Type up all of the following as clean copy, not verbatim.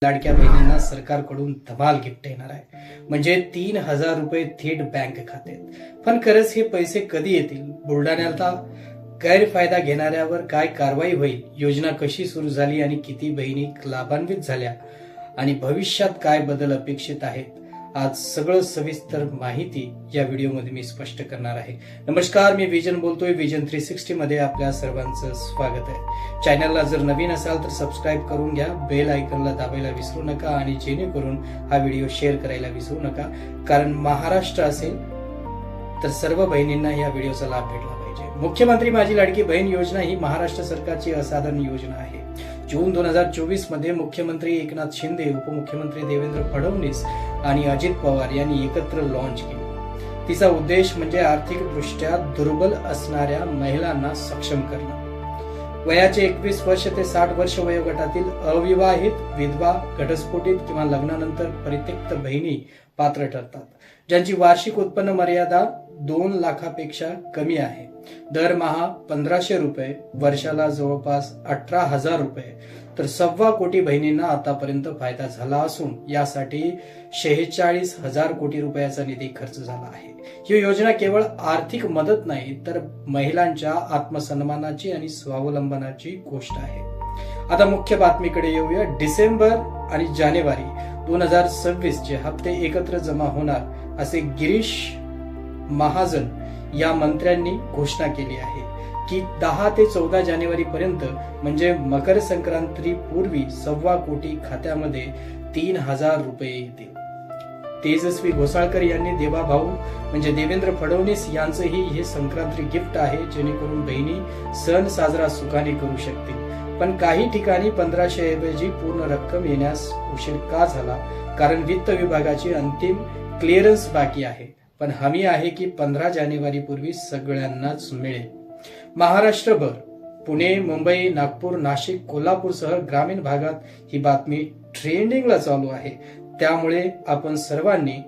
लाडक्या बहिणींना सरकारकडून धमाल गिफ्ट येणार आहे, म्हणजे 3,000 रुपये थेट बँक खात्यात। पण खरंच हे पैसे कधी येतील? बुलढाण्याला गैरफायदा घेणाऱ्यावर काय कारवाई होईल? योजना कशी सुरू झाली आणि किती बहिणी लाभान्वित झाल्या आणि भविष्यात काय बदल अपेक्षित आहेत? आज सगळं सविस्तर माहिती या व्हिडिओमध्ये मी स्पष्ट करणार आहे। नमस्कार, मी विजन बोलतोय। विजन 360 मध्ये आपल्या सर्वांचं स्वागत आहे। चॅनलला जर नवीन असाल तर सबस्क्राईब करून घ्या, बेल आयकॉनला दाबायला विसरू नका आणि जेणेकरून हा व्हिडिओ शेअर करायला विसरू नका, कारण महाराष्ट्र असेल तर सर्व बहिणींना या व्हिडिओचा लाभ भेटला पाहिजे। मुख्यमंत्री माझी लाडकी बहीण योजना ही महाराष्ट्र सरकारची असाधारण योजना आहे। जून 2024 मध्ये मुख्यमंत्री एकनाथ शिंदे, उपमुख्यमंत्री देवेंद्र फडणवीस आणि अजित पवार यांनी एकत्र लॉन्च केली। तिचा उद्देश म्हणजे आर्थिकदृष्ट्या दुर्बल असणाऱ्या महिलांना सक्षम करणं। वयाचे 21 वर्ष ते 60 वर्ष वयोगटातील अविवाहित, विधवा, घटस्फोटित किंवा लग्नानंतर परित्यक्त बहिणी पात्र ठरतात, ज्यांची वार्षिक उत्पन्न मर्यादा 2 लाखापेक्षा कमी आहे। दरमहा 1,500 रुपये, वर्षाला जवळपास 18,000 रुपये, तर 1.25 कोटी बहिणींना आतापर्यंत फायदा झाला असून यासाठी 46,000 कोटी रुपयाचा निधी खर्च झाला आहे। ही योजना केवळ आर्थिक मदत नाही तर महिलांच्या आत्मसन्मानाची आणि स्वावलंबनाची गोष्ट आहे। आता मुख्य बातमीकडे येऊया। डिसेंबर आणि जानेवारी 2026 चे हप्ते एकत्र जमा होणार असे गिरीश महाजन या मंत्र्यांनी घोषणा केली आहे की 10 ते 14 जानेवारी पर्यंत, म्हणजे मकर संक्रांती पूर्वी 1.25 कोटी खात्यामध्ये 3,000 रुपये येतील। तेजस्वी घोसाळकर यांनी देवाभाऊ म्हणजे देवेंद्र फडणवीस यांचंही हे संक्रांती गिफ्ट आहे, जेणेकरून बहिणी सण साजरा सुखाने करू शकतील। पण काही ठिकाणी 1,500 ऐवजी पूर्ण रक्कम येण्यास उशीर का झाला? कारण वित्त विभागाची अंतिम क्लिअरन्स बाकी आहे, पण हमी आहे की 15 जानेवारी पूर्वी सगळ्यांनाच मिळेल। महाराष्ट्रभर पुणे, मुंबई, नागपूर, नाशिक, कोल्हापूरसह ग्रामीण भागात ही बातमी ट्रेंडिंगला चालू आहे। त्यामुळे आपण सर्वांनी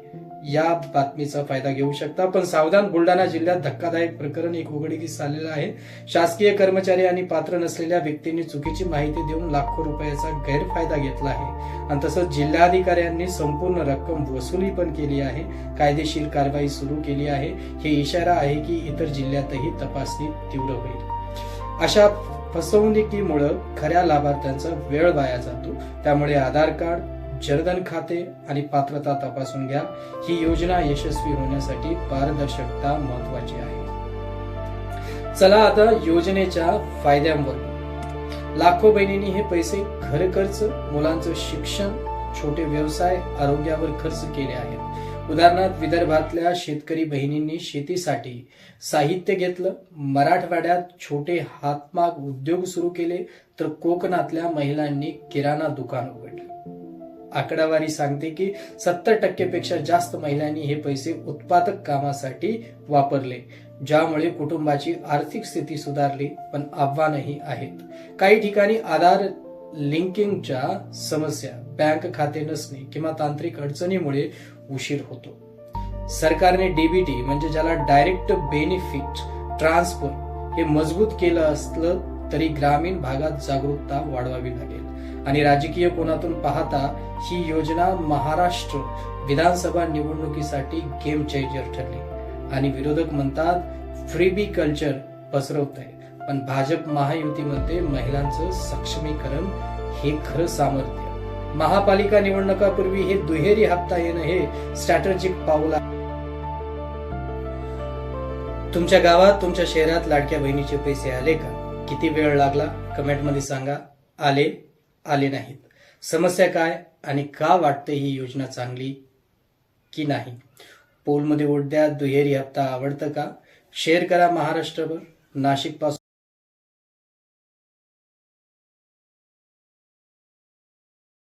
या बातमीचा फायदा घेऊ शकता। पण सावधान, बुलढाणा जिल्ह्यात धक्कादायक प्रकरण एक उघडकीस आलेलं आहे। शासकीय कर्मचारी आणि पात्र नसलेल्या व्यक्तींनी चुकीची माहिती देऊन लाखो रुपयाचा गैरफायदा घेतला आहे आणि तसंच जिल्हाधिकाऱ्यांनी संपूर्ण रक्कम वसुली पण केली आहे। कायदेशीर कारवाई सुरू केली आहे। हे इशारा आहे की इतर जिल्ह्यातही तपासणी तीव्र होईल। अशा फसवणुकीमुळे खऱ्या लाभार्थ्यांचा वेळ वाया जातो। त्यामुळे आधार कार्ड, जनधन खाते आणि पात्रता तपासून घ्या। ही योजना यशस्वी होण्यासाठी पारदर्शकता महत्वाची आहे। चला आता योजनेच्या फायद्यांवर। लाखो बहिणींनी हे पैसे खर्च, मुलांचं शिक्षण, छोटे व्यवसाय, आरोग्यावर खर्च केले आहेत। उदाहरणार्थ, विदर्भातल्या शेतकरी बहिणींनी शेतीसाठी साहित्य घेतलं, मराठवाड्यात छोटे हातमाग उद्योग सुरू केले, तर कोकणातल्या महिलांनी किराणा दुकान उघडले। आकडावारी सांगते की 70% पेक्षा जास्त महिलांनी हे पैसे उत्पादक कामासाठी वापरले, ज्यामुळे कुटुंबाची आर्थिक स्थिती सुधारली। पण आव्हानही आहेत। काही ठिकाणी आधार लिंकिंगच्या समस्या, बँक खाते नसणे किंवा तांत्रिक अडचणीमुळे उशीर होतो। सरकारने डीबीटी म्हणजे ज्याला डायरेक्ट बेनिफिट ट्रान्सफर हे मजबूत केलं असलं तरी ग्रामीण भागात जागरूकता वाढवावी लागेल। आणि राजकीय कोनातून पाहता ही योजना महाराष्ट्र विधानसभा निवडणुकीसाठी गेम चेंजर ठरली आणि विरोधक म्हणतात फ्रीबी कल्चर पसरवत आहे। पण भाजप महायुतीमध्ये महिलांचं सक्षमीकरण हे खरं सामर्थ्य। महापालिका निवडणुकापूर्वी हे दुहेरी हप्ता येणं हे स्ट्रॅटेजिक पाऊल आहे। तुमच्या गावात, तुमच्या शहरात लाडक्या बहिणीचे पैसे आले का? किती वेळ लागला? कमेंटमध्ये सांगा। आले नाहीत, समस्या काय आणि का वाटते ही योजना चांगली की नाही? पोलमध्ये वोट द्या। दुहेरी हप्ता आवडतं का? शेअर करा महाराष्ट्रभर। नाशिक पासून